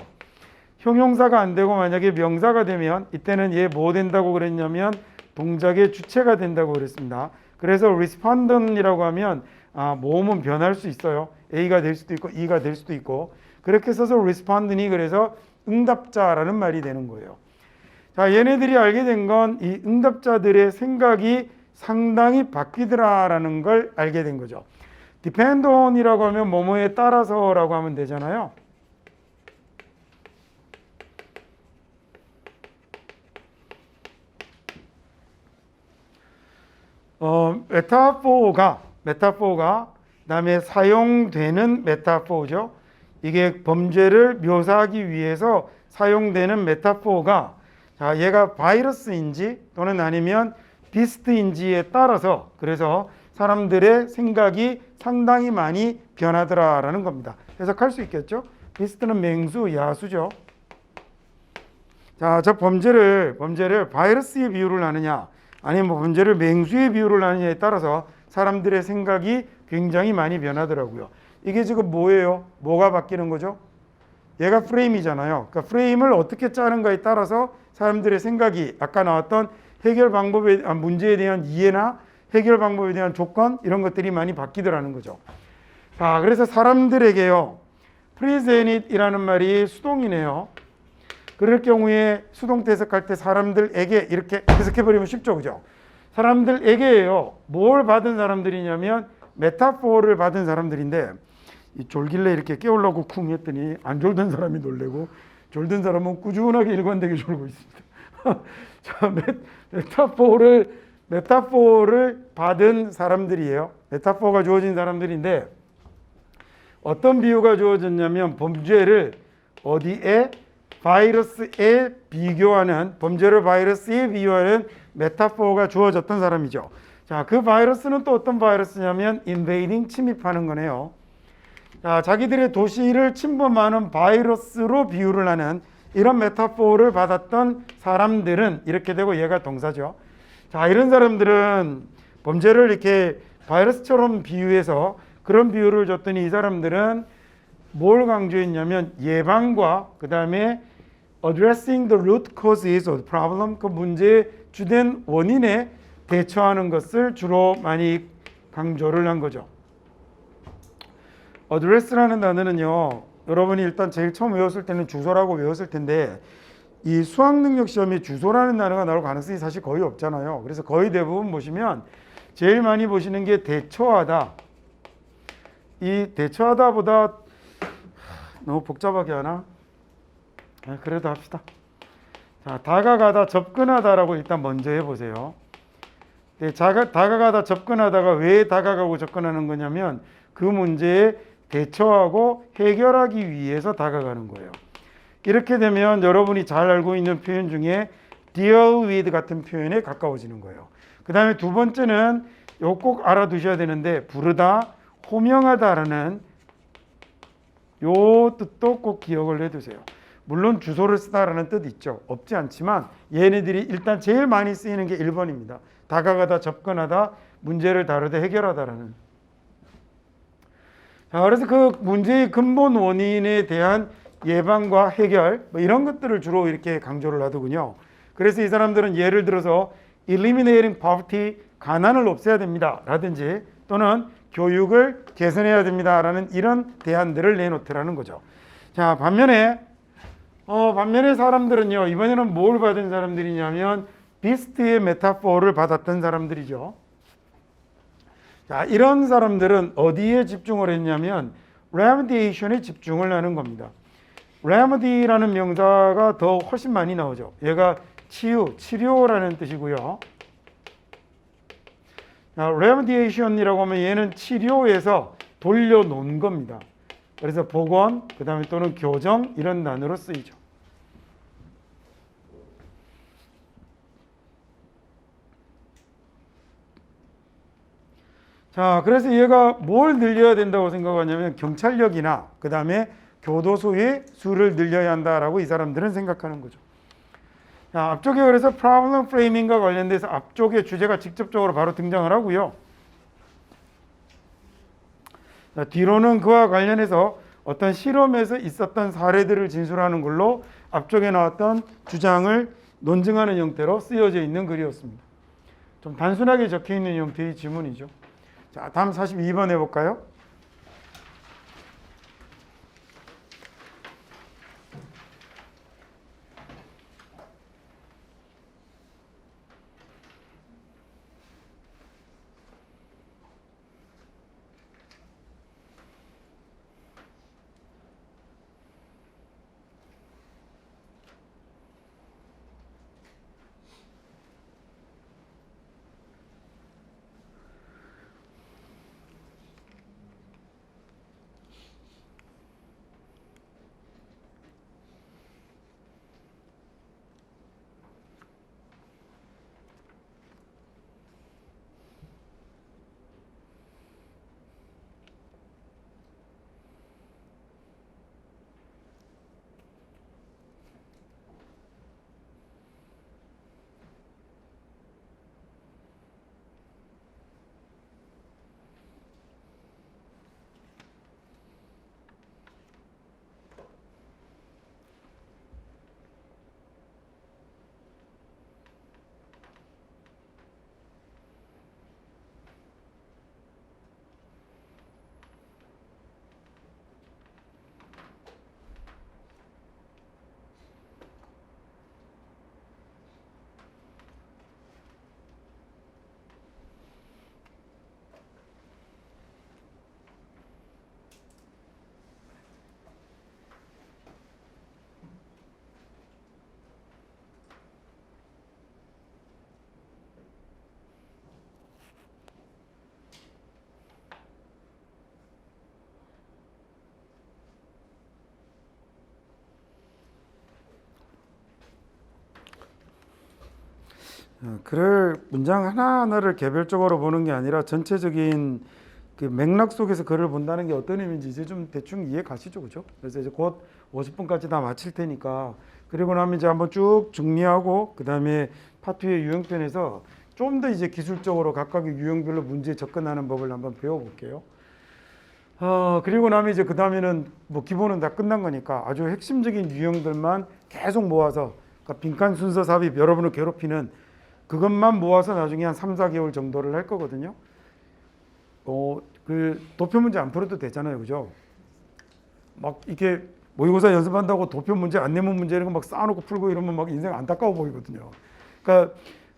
형용사가 안 되고 만약에 명사가 되면 이때는 얘 뭐 된다고 그랬냐면 동작의 주체가 된다고 그랬습니다. 그래서 respondent이라고 하면 모음은 변할 수 있어요. A가 될 수도 있고 E가 될 수도 있고, 그렇게 써서 respondent이 그래서 응답자라는 말이 되는 거예요. 자, 얘네들이 알게 된 건 이 응답자들의 생각이 상당히 바뀌더라라는 걸 알게 된 거죠. depend on이라고 하면 뭐뭐에 따라서라고 하면 되잖아요. 메타포가 그다음에 사용되는 메타포죠. 이게 범죄를 묘사하기 위해서 사용되는 메타포가, 자, 얘가 바이러스인지 또는 아니면 비스트인지에 따라서 그래서 사람들의 생각이 상당히 많이 변하더라라는 겁니다. 해석할 수 있겠죠? 비스트는 맹수, 야수죠. 자, 저 범죄를 바이러스에 비유를 하느냐 아니면 뭐 범죄를 맹수에 비유를 하느냐에 따라서 사람들의 생각이 굉장히 많이 변하더라고요. 이게 지금 뭐예요? 뭐가 바뀌는 거죠? 얘가 프레임이잖아요. 그러니까 프레임을 어떻게 짜는가에 따라서 사람들의 생각이, 아까 나왔던 해결 방법에, 문제에 대한 이해나 해결 방법에 대한 조건, 이런 것들이 많이 바뀌더라는 거죠. 자, 그래서 사람들에게요, presenit이라는 말이 수동이네요. 그럴 경우에 수동태 해석할 때 사람들에게 이렇게 해석해버리면 쉽죠, 그죠? 사람들에게요, 뭘 받은 사람들이냐면 메타포를 받은 사람들인데, 이 졸길래 이렇게 깨우려고 쿵 했더니 안 졸던 사람이 놀래고 졸던 사람은 꾸준하게 일관되게 졸고 있습니다. 자, 메타포를 받은 사람들이에요. 메타포가 주어진 사람들인데 어떤 비유가 주어졌냐면 범죄를 어디에? 바이러스에 비교하는, 범죄를 바이러스에 비유하는 메타포가 주어졌던 사람이죠. 자, 그 바이러스는 또 어떤 바이러스냐면 invading, 침입하는 거네요. 자, 자기들의 도시를 침범하는 바이러스로 비유를 하는 이런 메타포를 받았던 사람들은 이렇게 되고 얘가 동사죠. 자, 이런 사람들은 범죄를 이렇게 바이러스처럼 비유해서 그런 비유를 줬더니 이 사람들은 뭘 강조했냐면 예방과 그 다음에 addressing the root causes of the problem, 그 문제의 주된 원인에 대처하는 것을 주로 많이 강조를 한 거죠. address라는 단어는요, 여러분이 일단 제일 처음 외웠을 때는 주소라고 외웠을 텐데 이 수학능력 시험에 주소라는 단어가 나올 가능성이 사실 거의 없잖아요. 그래서 거의 대부분 보시면 제일 많이 보시는 게 대처하다. 이 대처하다보다 너무 복잡하게 하나? 그래도 합시다. 자, 다가가다, 접근하다라고 일단 먼저 해보세요. 네, 다가가다, 접근하다가 왜 다가가고 접근하는 거냐면 그 문제에 대처하고 해결하기 위해서 다가가는 거예요. 이렇게 되면 여러분이 잘 알고 있는 표현 중에 deal with 같은 표현에 가까워지는 거예요. 그 다음에 두 번째는 이거 꼭 알아두셔야 되는데 부르다, 호명하다라는 요 뜻도 꼭 기억을 해두세요. 물론 주소를 쓰다라는 뜻 있죠. 없지 않지만 얘네들이 일단 제일 많이 쓰이는 게 1번입니다. 다가가다, 접근하다, 문제를 다루다, 해결하다라는. 자, 그래서 그 문제의 근본 원인에 대한 예방과 해결, 뭐 이런 것들을 주로 이렇게 강조를 하더군요. 그래서 이 사람들은 예를 들어서 eliminating poverty, 가난을 없애야 됩니다 라든지 또는 교육을 개선해야 됩니다 라는 이런 대안들을 내놓더라는 거죠. 자, 반면에 사람들은요, 이번에는 뭘 받은 사람들이냐면 비스트의 메타포를 받았던 사람들이죠. 자, 이런 사람들은 어디에 집중을 했냐면 remediation에 집중을 하는 겁니다. remedy라는 명사가 더 훨씬 많이 나오죠. 얘가 치료라는 뜻이고요. remediation이라고 하면 얘는 치료에서 돌려놓은 겁니다. 그래서 복원, 그 다음에 또는 교정 이런 단어로 쓰이죠. 자, 그래서 얘가 뭘 늘려야 된다고 생각하냐면 경찰력이나 그 다음에 교도소의 수를 늘려야 한다라고 이 사람들은 생각하는 거죠. 자, 앞쪽에 그래서 problem framing과 관련돼서 앞쪽에 주제가 직접적으로 바로 등장을 하고요. 자, 뒤로는 그와 관련해서 어떤 실험에서 있었던 사례들을 진술하는 걸로 앞쪽에 나왔던 주장을 논증하는 형태로 쓰여져 있는 글이었습니다. 좀 단순하게 적혀 있는 형태의 지문이죠. 자, 다음 42번 해볼까요? 글을 문장 하나하나를 개별적으로 보는 게 아니라 전체적인 그 맥락 속에서 글을 본다는 게 어떤 의미인지 이제 좀 대충 이해 가시죠, 그죠? 그래서 이제 곧 50분까지 다 마칠 테니까 그리고 나면 이제 한번 쭉 정리하고 그 다음에 파트의 유형편에서 좀 더 이제 기술적으로 각각의 유형별로 문제에 접근하는 법을 한번 배워볼게요. 그리고 나면 이제 그 다음에는 뭐 기본은 다 끝난 거니까 아주 핵심적인 유형들만 계속 모아서 그러니까 빈칸 순서 삽입 여러분을 괴롭히는 그것만 모아서 나중에 한 3, 4개월 정도를 할 거거든요. 그 도표 문제 안 풀어도 되잖아요, 그죠? 막 이렇게 모의고사 연습한다고 도표 문제, 안내문 문제 이런 거 막 쌓아놓고 풀고 이러면 막 인생 안타까워 보이거든요. 그러니까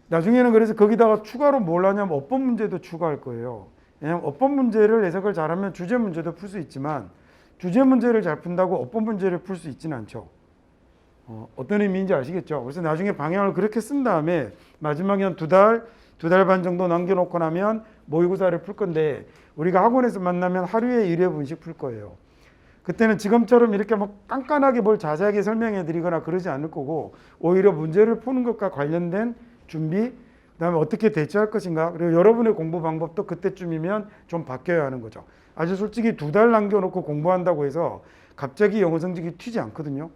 나중에는 그래서 거기다가 추가로 뭘 하냐면 어법 문제도 추가할 거예요. 왜냐하면 어법 문제를 해석을 잘하면 주제 문제도 풀 수 있지만 주제 문제를 잘 푼다고 어법 문제를 풀 수 있지는 않죠. 어떤 의미인지 아시겠죠? 그래서 나중에 방향을 그렇게 쓴 다음에 마지막에 한 두 달 반 정도 남겨놓고 나면 모의고사를 풀 건데 우리가 학원에서 만나면 하루에 1회분씩 풀 거예요. 그때는 지금처럼 이렇게 막 깐깐하게 뭘 자세하게 설명해 드리거나 그러지 않을 거고 오히려 문제를 푸는 것과 관련된 준비, 그다음에 어떻게 대처할 것인가, 그리고 여러분의 공부 방법도 그때쯤이면 좀 바뀌어야 하는 거죠. 아주 솔직히 두 달 남겨놓고 공부한다고 해서 갑자기 영어 성적이 튀지 않거든요.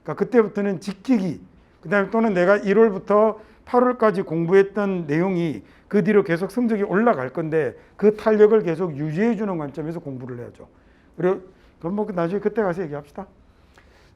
그러니까 그때부터는 지키기, 그 다음에 또는 내가 1월부터 8월까지 공부했던 내용이 그 뒤로 계속 성적이 올라갈 건데 그 탄력을 계속 유지해 주는 관점에서 공부를 해야죠. 그리고 그럼 뭐 나중에 그때 가서 얘기합시다.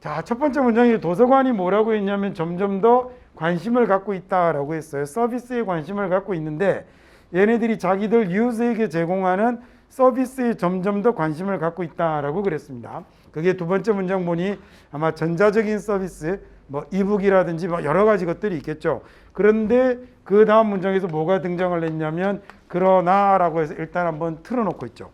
자, 첫 번째 문장에 도서관이 뭐라고 했냐면 점점 더 관심을 갖고 있다라고 했어요. 서비스에 관심을 갖고 있는데 얘네들이 자기들 유저에게 제공하는 서비스에 점점 더 관심을 갖고 있다라고 그랬습니다. 그게 두 번째 문장 보니 아마 전자적인 서비스, 뭐 이북이라든지 뭐 여러 가지 것들이 있겠죠. 그런데 그 다음 문장에서 뭐가 등장을 했냐면 그러나라고 해서 일단 한번 틀어놓고 있죠.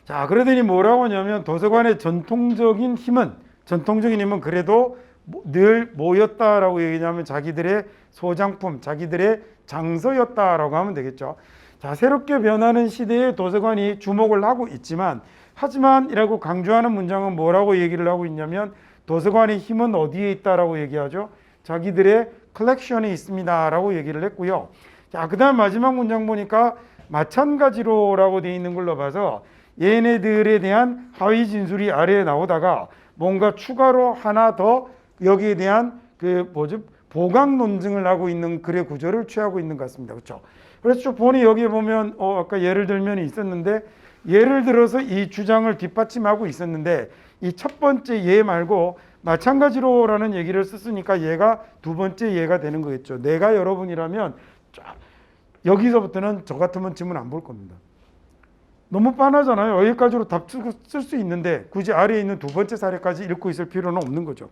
자, 그러더니 뭐라고 하냐면 도서관의 전통적인 힘은 그래도 늘 뭐였다라고 얘기하면 자기들의 소장품, 자기들의 장소였다라고 하면 되겠죠. 자, 새롭게 변하는 시대에 도서관이 주목을 하고 있지만 하지만 이라고 강조하는 문장은 뭐라고 얘기를 하고 있냐면 도서관의 힘은 어디에 있다라고 얘기하죠. 자기들의 컬렉션이 있습니다라고 얘기를 했고요. 자, 그다음 마지막 문장 보니까 마찬가지로라고 되어 있는 걸로 봐서 얘네들에 대한 하위 진술이 아래에 나오다가 뭔가 추가로 하나 더 여기에 대한 보강 논증을 하고 있는 글의 구조를 취하고 있는 것 같습니다. 그렇죠? 그래서 보니 여기에 보면 아까 예를 들면 있었는데 예를 들어서 이 주장을 뒷받침하고 있었는데 이 첫 번째 예 말고 마찬가지로라는 얘기를 썼으니까 얘가 두 번째 예가 되는 거겠죠. 내가 여러분이라면 여기서부터는 저 같으면 지문 안 볼 겁니다. 너무 뻔하잖아요. 여기까지로 답 쓸 수 있는데 굳이 아래에 있는 두 번째 사례까지 읽고 있을 필요는 없는 거죠.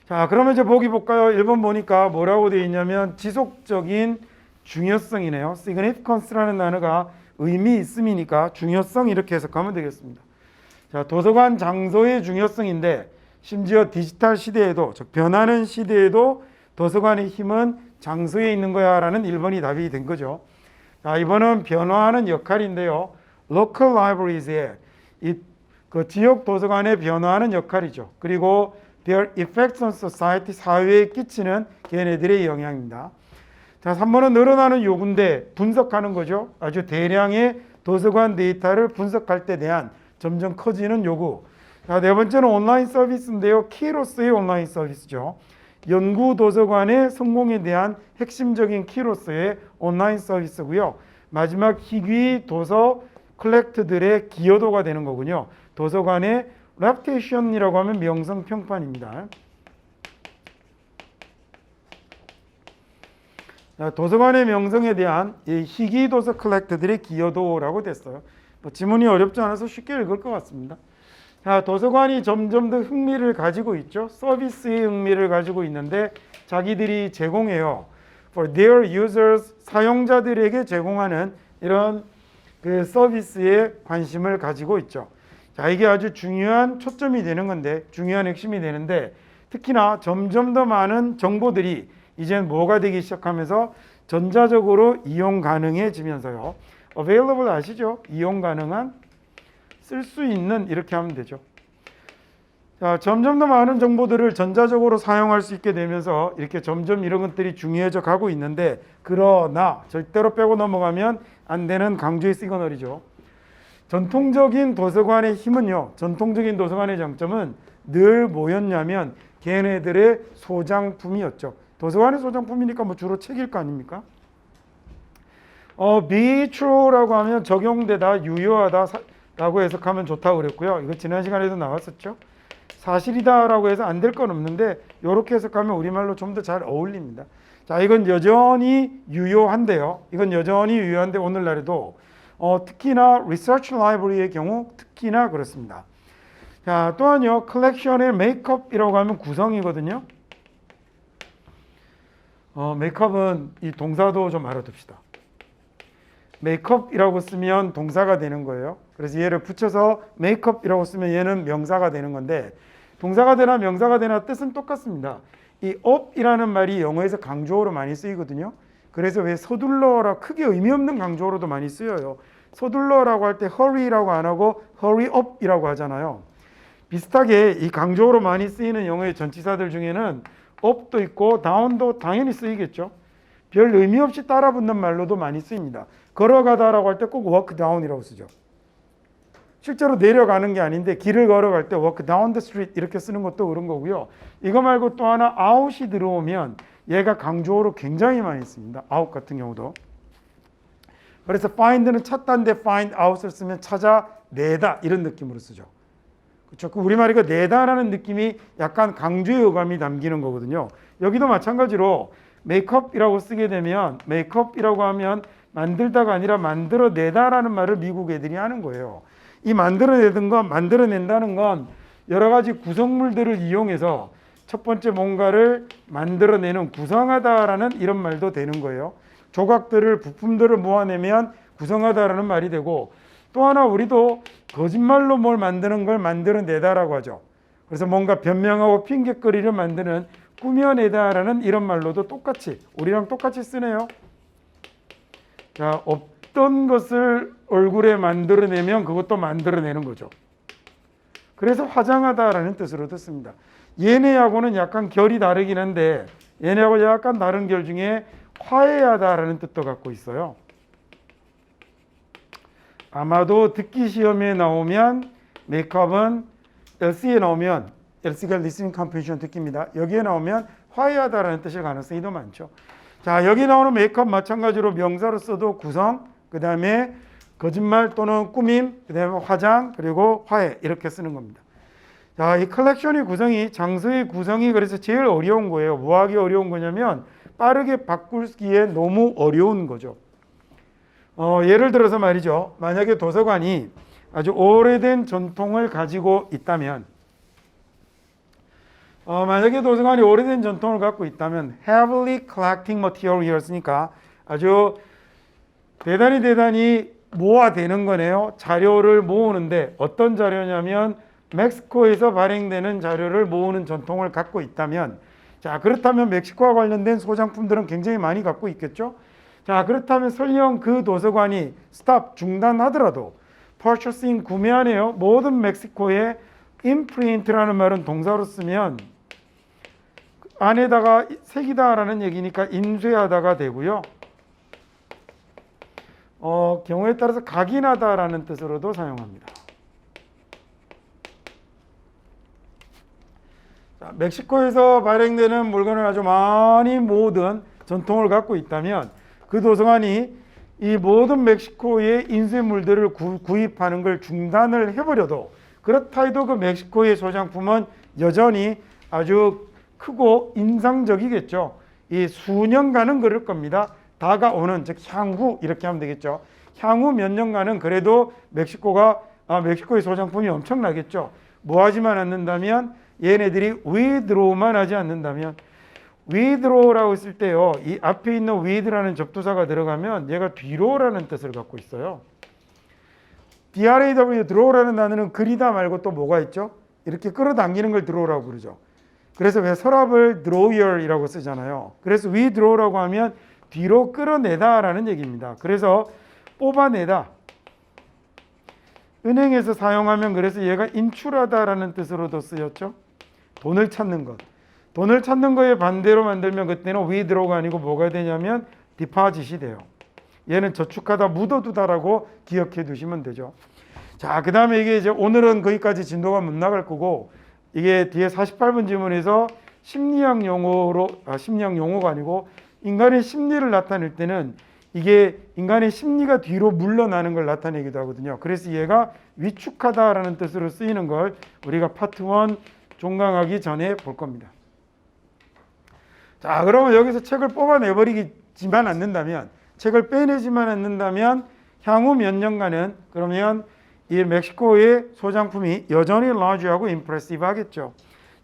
자, 그러면 이제 보기 볼까요? 1번 보니까 뭐라고 되어 있냐면 지속적인 중요성이네요. significance라는 단어가 의미 있음이니까 중요성 이렇게 해석하면 되겠습니다. 자, 도서관 장소의 중요성인데 심지어 디지털 시대에도 즉 변하는 시대에도 도서관의 힘은 장소에 있는 거야 라는 1번이 답이 된 거죠. 자, 이번은 변화하는 역할인데요. local libraries의 그 지역 도서관의 변화하는 역할이죠. 그리고 their effects on society, 사회에 끼치는 걔네들의 영향입니다. 자, 3번은 늘어나는 요구인데 분석하는 거죠. 아주 대량의 도서관 데이터를 분석할 때 대한 점점 커지는 요구. 자, 네 번째는 온라인 서비스인데요. 키로서의 온라인 서비스죠. 연구 도서관의 성공에 대한 핵심적인 키로서의 온라인 서비스고요. 마지막 희귀 도서 컬렉트들의 기여도가 되는 거군요. 도서관의 reputation이라고 하면 명성 평판입니다. 자, 도서관의 명성에 대한 이 희귀 도서 컬렉트들의 기여도라고 됐어요. 지문이 어렵지 않아서 쉽게 읽을 것 같습니다. 자, 도서관이 점점 더 흥미를 가지고 있죠. 서비스의 흥미를 가지고 있는데 자기들이 제공해요. For their users, 사용자들에게 제공하는 이런 그 서비스에 관심을 가지고 있죠. 자, 이게 아주 중요한 초점이 되는 건데, 중요한 핵심이 되는데, 특히나 점점 더 많은 정보들이 이제는 뭐가 되기 시작하면서 전자적으로 이용 가능해지면서요. available 아시죠? 이용 가능한, 쓸 수 있는 이렇게 하면 되죠. 자, 점점 더 많은 정보들을 전자적으로 사용할 수 있게 되면서 이렇게 점점 이런 것들이 중요해져 가고 있는데 그러나 절대로 빼고 넘어가면 안 되는 강조의 시그널이죠. 전통적인 도서관의 힘은요. 전통적인 도서관의 장점은 늘 뭐였냐면 걔네들의 소장품이었죠. 도서관의 소장품이니까 뭐 주로 책일 거 아닙니까? be true라고 하면 적용되다, 유효하다라고 해석하면 좋다고 그랬고요. 이거 지난 시간에도 나왔었죠. 사실이다라고 해서 안 될 건 없는데 이렇게 해석하면 우리말로 좀 더 잘 어울립니다. 자, 이건 여전히 유효한데요. 이건 여전히 유효한데 오늘날에도 특히나 리서치 라이브러리의 경우 특히나 그렇습니다. 자, 또한요. 컬렉션의 메이크업이라고 하면 구성이거든요. 메이크업은 이 동사도 좀 알아둡시다. 메이크업이라고 쓰면 동사가 되는 거예요. 그래서 얘를 붙여서 메이크업이라고 쓰면 얘는 명사가 되는 건데 동사가 되나 명사가 되나 뜻은 똑같습니다. 이 up이라는 말이 영어에서 강조어로 많이 쓰이거든요. 그래서 왜 서둘러라 크게 의미 없는 강조어로도 많이 쓰여요. 서둘러라고 할 때 hurry라고 안 하고 hurry up이라고 하잖아요. 비슷하게 이 강조어로 많이 쓰이는 영어의 전치사들 중에는 up도 있고 down도 당연히 쓰이겠죠. 별 의미 없이 따라 붙는 말로도 많이 쓰입니다. 걸어가다라고 할 때 꼭 walk down이라고 쓰죠. 실제로 내려가는 게 아닌데 길을 걸어갈 때 walk down the street 이렇게 쓰는 것도 그런 거고요. 이거 말고 또 하나 out이 들어오면 얘가 강조어로 굉장히 많이 씁니다. out 같은 경우도. 그래서 find는 찾다인데 find out을 쓰면 찾아내다 이런 느낌으로 쓰죠. 그렇죠? 우리말이가 내다라는 느낌이 약간 강조의 어감이 담기는 거거든요. 여기도 마찬가지로 메이크업이라고 쓰게 되면 메이크업이라고 하면 만들다가 아니라 만들어내다라는 말을 미국 애들이 하는 거예요. 이 만들어낸다는 건 여러 가지 구성물들을 이용해서 첫 번째 뭔가를 만들어내는 구성하다라는 이런 말도 되는 거예요. 조각들을 부품들을 모아내면 구성하다라는 말이 되고, 또 하나 우리도 거짓말로 뭘 만드는 걸 만들어내다라고 하죠. 그래서 뭔가 변명하고 핑계거리를 만드는 꾸며내다라는 이런 말로도 똑같이 우리랑 똑같이 쓰네요. 자, 없던 것을 얼굴에 만들어내면 그것도 만들어내는 거죠. 그래서 화장하다라는 뜻으로 듣습니다. 얘네하고는 약간 결이 다르긴 한데 얘네하고 약간 다른 결 중에 화해하다라는 뜻도 갖고 있어요. 아마도 듣기 시험에 나오면 메이크업은 LC에 나오면 LC가 listening comprehension 듣기입니다. 여기에 나오면 화해하다라는 뜻일 가능성이 더 많죠. 자, 여기 나오는 메이크업 마찬가지로 명사로 써도 구성, 그 다음에 거짓말 또는 꾸밈, 그 다음에 화장, 그리고 화해 이렇게 쓰는 겁니다. 자, 이 컬렉션의 구성이 장소의 구성이 그래서 제일 어려운 거예요. 뭐하기 어려운 거냐면 빠르게 바꾸기에 너무 어려운 거죠. 예를 들어서 말이죠. 만약에 도서관이 아주 오래된 전통을 가지고 있다면, 만약에 도서관이 오래된 전통을 갖고 있다면 heavily collecting material이었으니까 아주 대단히 모아되는 거네요. 자료를 모으는데 어떤 자료냐면 멕시코에서 발행되는 자료를 모으는 전통을 갖고 있다면, 자, 그렇다면 멕시코와 관련된 소장품들은 굉장히 많이 갖고 있겠죠. 자, 그렇다면 설령 그 도서관이 스탑 중단하더라도 purchasing 구매하네요. 모든 멕시코에 imprint라는 말은 동사로 쓰면 안에다가 새기다라는 얘기니까 인쇄하다가 되고요. 경우에 따라서 각인하다라는 뜻으로도 사용합니다. 자, 멕시코에서 발행되는 물건을 아주 많이 모든 전통을 갖고 있다면 그 도서관이 이 모든 멕시코의 인쇄물들을 구입하는 걸 중단을 해버려도, 그렇다 해도 그 멕시코의 소장품은 여전히 아주 크고 인상적이겠죠. 이 수년간은 그럴 겁니다. 다가오는, 즉 향후 이렇게 하면 되겠죠. 향후 몇 년간은 그래도 멕시코의 소장품이 엄청나겠죠. 뭐 하지만 않는다면, 얘네들이 withdraw만 하지 않는다면, withdraw라고 했을 때요, 이 앞에 있는 with라는 접두사가 들어가면 얘가 뒤로라는 뜻을 갖고 있어요. draw, draw라는 단어는 그리다 말고 또 뭐가 있죠? 이렇게 끌어당기는 걸 draw라고 그러죠. 그래서 왜 서랍을 drawer이라고 쓰잖아요. 그래서 withdraw라고 하면 뒤로 끌어내다라는 얘기입니다. 그래서 뽑아내다. 은행에서 사용하면 그래서 얘가 인출하다라는 뜻으로도 쓰였죠. 돈을 찾는 것. 돈을 찾는 거에 반대로 만들면 그때는 withdraw가 아니고 뭐가 되냐면 deposit이 돼요. 얘는 저축하다, 묻어두다라고 기억해 두시면 되죠. 자, 그 다음에 이게 이제 오늘은 거기까지 진도가 못 나갈 거고, 이게 뒤에 48번 지문에서 심리학 용어가 아니고 인간의 심리를 나타낼 때는 이게 인간의 심리가 뒤로 물러나는 걸 나타내기도 하거든요. 그래서 얘가 위축하다라는 뜻으로 쓰이는 걸 우리가 파트 1 종강하기 전에 볼 겁니다. 자, 그러면 여기서 책을 뽑아내버리지만 않는다면, 책을 빼내지만 않는다면 향후 몇 년간은 그러면 이 멕시코의 소장품이 여전히 large하고 impressive 하겠죠.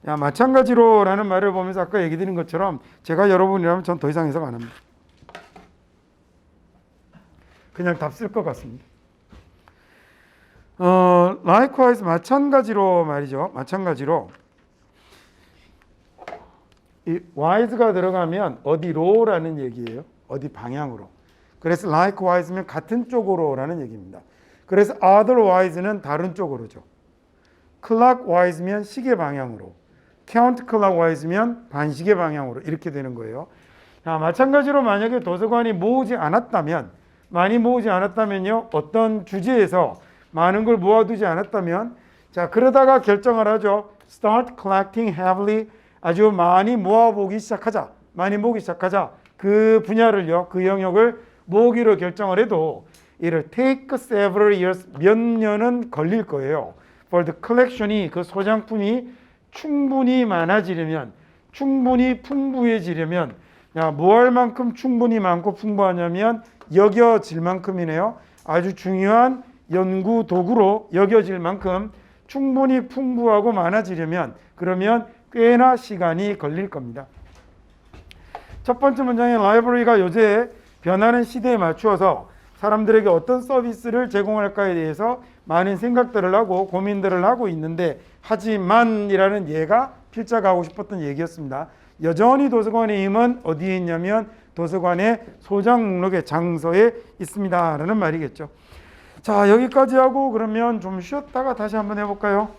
야, 마찬가지로 라는 말을 보면서 아까 얘기 드린 것처럼 제가 여러분이라면 전 더 이상 해석 안 합니다. 그냥 답 쓸 것 같습니다. likewise 마찬가지로 말이죠. 마찬가지로 이 wise가 들어가면 어디로라는 얘기예요. 어디 방향으로. 그래서 likewise면 같은 쪽으로라는 얘기입니다. 그래서 otherwise는 다른 쪽으로죠. clockwise면 시계 방향으로, counterclockwise면 반시계 방향으로 이렇게 되는 거예요. 자, 마찬가지로 만약에 도서관이 모으지 않았다면, 많이 모으지 않았다면요, 어떤 주제에서 많은 걸 모아두지 않았다면, 자, 그러다가 결정을 하죠. start collecting heavily, 아주 많이 모아보기 시작하자, 많이 모으기 시작하자. 그 분야를요, 그 영역을 모으기로 결정을 해도 이를 take several years, 몇 년은 걸릴 거예요. for the collection이, 그 소장품이 충분히 많아지려면, 충분히 풍부해지려면, 뭐 할 만큼 충분히 많고 풍부하냐면 여겨질 만큼이네요. 아주 중요한 연구 도구로 여겨질 만큼 충분히 풍부하고 많아지려면 그러면 꽤나 시간이 걸릴 겁니다. 첫 번째 문장의 라이브러리가 요새 변하는 시대에 맞추어서 사람들에게 어떤 서비스를 제공할까에 대해서 많은 생각들을 하고 고민들을 하고 있는데, 하지만이라는 예가 필자가 하고 싶었던 얘기였습니다. 여전히 도서관의 힘은 어디에 있냐면 도서관의 소장 목록의 장서에 있습니다 라는 말이겠죠. 자, 여기까지 하고 그러면 좀 쉬었다가 다시 한번 해볼까요?